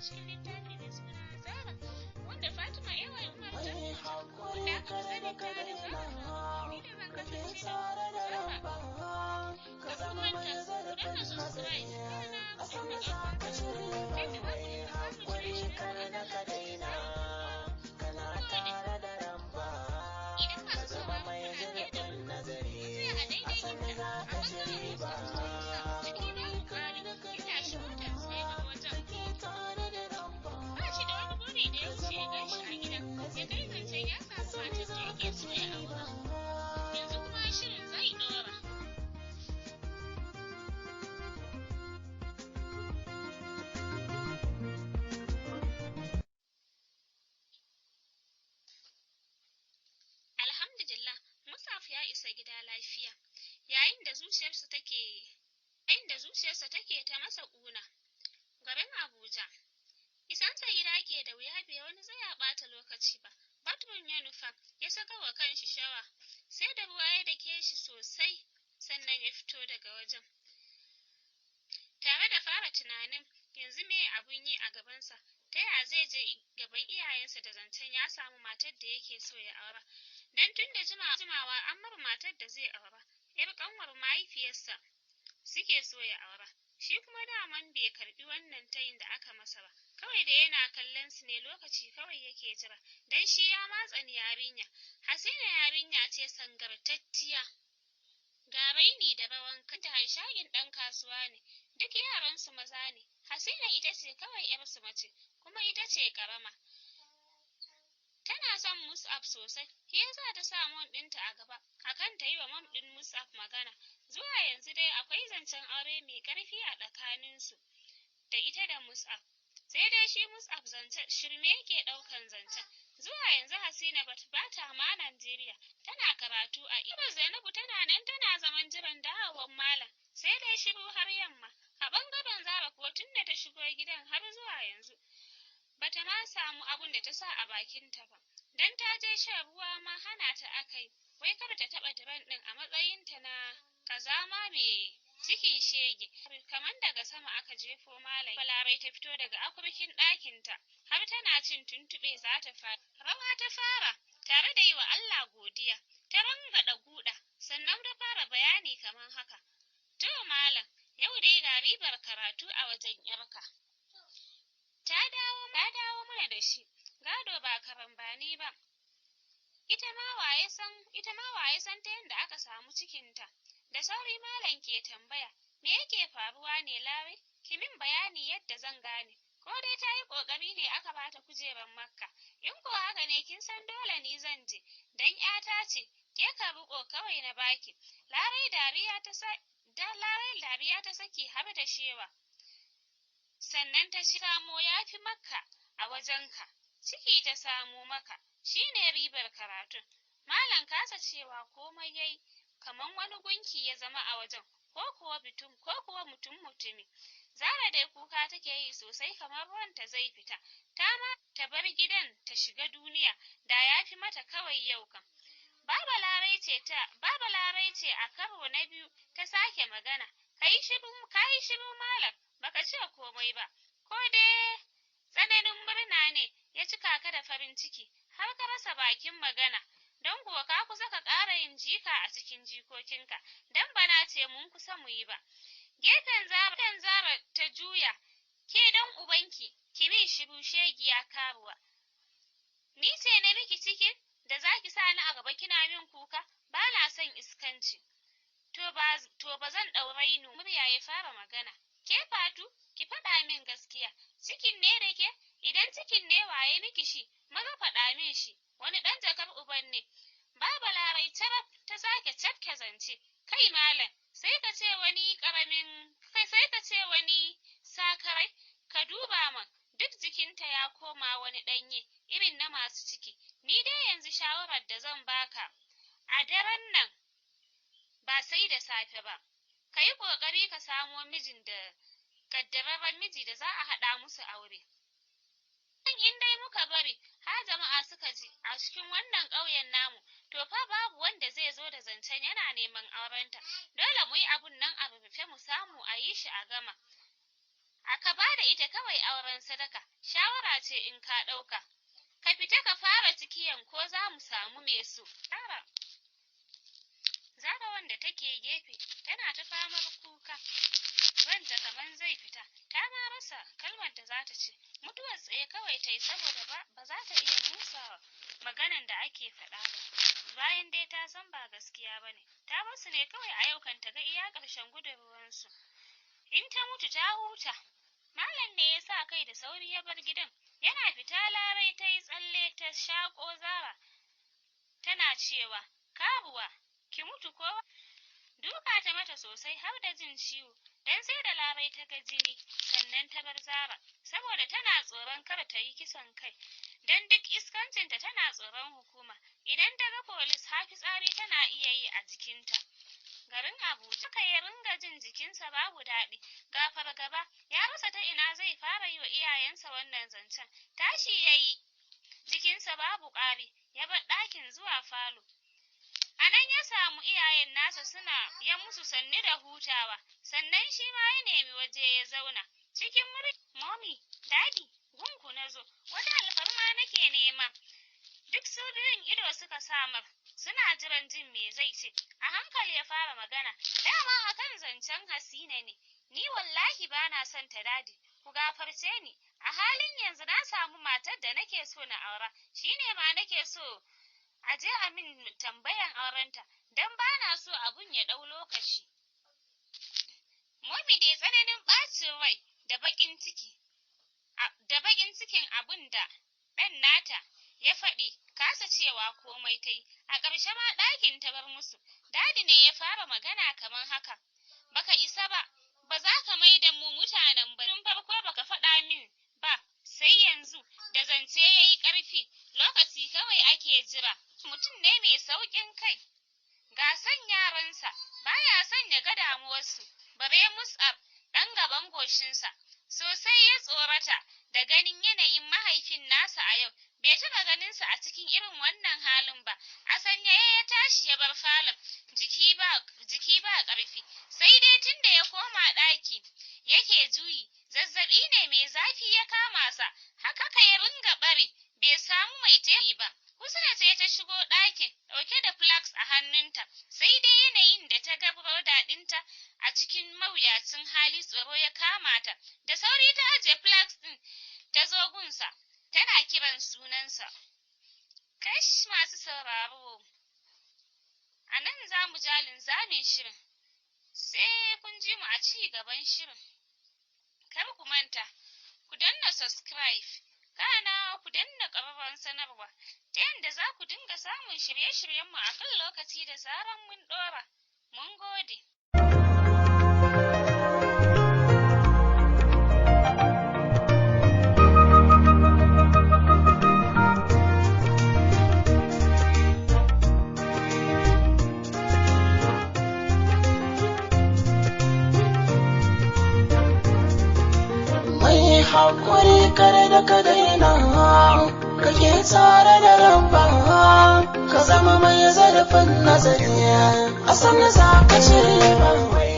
cikin littafi mai suna Zara, wanda Fatima Ewa Umar ta rubuta, wanda aka fi sani ta da Zara. Ni da zan kasance da Zara. Kar ku manta, ku danna subscribe, kana ku danna ƙarfin ta yadda za ku dinga samun shirye-shiryen da na daina. Idan masu sauraro kuna biye da mu, ku tsaya a daidai inda a ɓangaren wasu ciki babu ƙari, inda shi motar sai ga wajen. Ba shi da wani buri da ya wuce ya gan shi a gidan, ya kai zancen ya samu matar da yake so ya aura. Yanzu kuma shirin zai ɗora. Alhamdulillah, Musaf ya isa gida lafiya, yayin da zuciyarsa take ta masa ƙuna. Garin Abuja. Isansa gida ke da wuya, bai wani tsaya ɓata lokaci ba. Bathroom ya nufa, ya saka wa kanshi shawa, sai da ruwa ya dake shi sosai, sannan ya fito daga wajen. Tare da fara tunanin yanzu me abun yi a gabansa, ta yaya zai je gaban iyayensa da zancen ya samu matar da yake so ya aura. Don tun da jimawa an mar matar da zai aura, 'yar ƙanwar mahaifiyarsa suke so ya aura. Shi kuma daman bai karɓi wannan tayin da aka masa ba, kawai da yana kallon su ne lokaci kawai yake jira, don shi ya matsani yarinya. Hasina yarinya ce sangartacciya, ga raini da rawan kanta, hanshaƙin ɗan kasuwa ne, duk yaransu maza ne. Hasina ita ce kawai 'yarsu mace, kuma ita ce ƙarama. Tana son Mus'ab sosai, shi yasa ta sa mom ɗinta a gaba, akan ta yi wa mom ɗin Mus'ab magana. Zuwa yanzu dai akwai zancen aure mai ƙarfi a tsakaninsu da ita da Mus'ab. Sai dai shi Mus'ab zancen shirme yake ɗaukan zancen. Zuwa yanzu Hasina ba ta ma Najeriya, tana karatu a Ibar. Zainabu tana nan tana zaman jiran dawowar malam, sai dai shiru har yamma. A ɓangaren Zara kuwa tun da ta shigo gidan har zuwa yanzu bata ma samu abun da ta sa a bakinta ba, don ta je shan ruwa ma hana ta aka yi, wai kada ta taɓa diran ɗin a matsayinta na ƙazama mai cikin shege. Kamar daga sama aka jefo malam. Balarai ta fito daga akurkin ɗakinta, har tana cin tuntuɓe za ta fara. Rawa ta fara, tare da yi wa Allah godiya, ta rangada guda, sannan ta fara bayani kamar haka. To malam, yau dai ga ribar karatu a wajen 'yarka. Ta dawo mana da shi, gado ba karambani ba. Ita ma waye san ta yadda aka samu cikinta. Da sauri malam ke tambaya, me yake faruwa ne Lare? Ki min bayani yadda zan gane. Ko dai ta yi ƙoƙari ne aka bata kujerar Makka. In ko haka ne kin san dole ni zan je, dan 'yata ce, ke ka riƙo kawai na baki. Lare dariya ta saki har da shewa. Sannan ta ci samo ya fi Makka a wajenka, ciki ta samo maka, shi ne ribar karatun. Malam kasa cewa komai yayi, kaman wani gunki ya zama a wajen, ko kuwa mutum mutumi. Zara dai kuka take yi sosai, kamar ruwanta zai fita. Ta bar gidan ta shiga duniya, da ya fi mata kawai yau kan. Baba Larai ce a karo na biyu ta sake magana. Ka yi shiru malam, baka ce komai ba, ko dai tsananin murna ne ya cika ka da farin ciki har ka rasa bakin magana, don kuwa ka kusa ka ƙara yin jika a cikin jikokinka, don bana ce mun kusa mu yi ba. Gefen Zara ta juya, ke don ubanki, ki min shiru shegiya karuwa. Ni ce na miki cikin da zaki sa ni a gaba kina min kuka, ba na son iskanci. To ba zan ɗaurai nu. Murya ya fara magana. Ke Fatu, ki faɗa min gaskiya, cikin ne da ke? Idan cikin ne waye miki shi, maza faɗa min shi, wani ɗan jakar uban ne. Baba Larai taraf ta sake cafke zance. Kai malam, sai ka ce wani sakarai, ka duba man, duk jikinta ya koma wani ɗanye, irin na masu ciki. Ni dai yanzu shawarar da zan baka, a daren nan, ba sai da safe ba, ka yi ƙoƙari ka samo mijin da ƙaddararren miji da za a haɗa musu aure. In dai muka bari har jama'a suka ji a cikin wannan ƙauyen namu, to fa babu wanda zai zo da zancen yana neman aurenta. Dole mu yi abun nan a rufe mu samu a yi shi a gama. Aka ba da ita kawai kawai auren sadaka, shawara ce in ka ɗauka. Ka fita ka fara cikiyan ko za mu samu mai su. Zara wanda take gefe tana ta famar kuka, ranta kaman zai fita, ta ma rasa kalmar da za ta ce. Mutuwar tsaye kawai ta yi saboda ba za ta iya musawa maganan da ake faɗa ba. Bayan dai ta san ba gaskiya ba ne, ta basu ne kawai a yau kan ta ga iya ƙarshen gudun ruwansu. In ta mutu ta huta. Malam ne ya sa kai da sauri ya bar gidan. Yana fita Larai ta yi tsalle ta shaƙo Zara, tana cewa, karuwa, ki mutu kowa. Duka ta mata sosai har da jin ciwo, don sai da Larai ta ga jini, sannan ta bar Zara, saboda tana tsoron kar ta yi kisan kai. Don duk iskancinta tana tsoron hukuma, idan ta ga polis har fitsari tana iya yi a jikinta. Garin Abuja haka ya ringa jin jikinsa babu daɗi, ga fargaba, ya rasa ta ina zai fara yi wa iyayensa wannan zancen. Tashi ya yi, jikinsa babu ƙwari, ya bar ɗakin zuwa falo. A nan ya samu iyayen nasa suna ya musu sannu da hutawa, sannan shi ma ya nemi waje ya zauna. Cikin Mommy, Daddy, gunku na zo, wata alfarma nake nema. Duk su biyun ido suka samar, suna jiran jin me zai ce. A hankali ya fara magana, dama akan zancen Hasina ne, ni wallahi ba na son ta Dadi, ku gafarce ni, a halin yanzu na samu matar da nake so na aura, shine ma nake so a je a min tambayan aurenta, don ba na so abun ya ɗau lokaci. Mommy dai tsananin ɓacin rai da baƙin cikin abun da ɗan nata ya faɗi, kasa cewa komai ta yi. A ƙarshe ma ɗakin ta bar musu. Dadi ne ya fara magana kamar haka, baka isa ba, ba za ka mai da mu mutanen ba. Tun farko baka faɗa min ba, sai yanzu da zance ya yi ƙarfi, lokaci kawai ake jira. Mutum ne mai sauƙin kai, ga son yaransa, baya son ya ga damuwarsu, bare Mus'ab ɗan gaban goshinsa. Sosai ya tsorata da ganin yanayin mahaifin nasa a yau, bai taɓa ganinsa a cikin irin wannan halin ba. A sanyaye ya tashi ya bar falon, jiki ba ƙarfi, sai dai tun da ya koma ɗaki yake juyi, zazzaɓi ne mai zafi ya kama sa, haka ka ya ringa ɓari, bai samu mai taimaki ba. Husna sai ta shigo ɗakin ɗauke da flax a hannunta, sai dai yanayin da ta ga broda ɗinta a cikin mawuyacin hali, tsoro ya kama ta. Da sauri ta ajiye flax ɗin ta zo gunsa, tana kiran sunansa. Kash masu sauraro, a nan za mu ja linzamin shirin, sai kun ji mu a ci gaban shirin. Kar ku manta, ku danna subscribe, kana ku danna ƙararrawar sanarwa, ta yadda za ku dinga samun shirye-shiryenmu a kan lokaci da zaran mun ɗora. Mun gode. Hakuri kare da ka daina, kake tsare da ramba, ka zama mai zarafin nazari, a sannan za ka ce ba.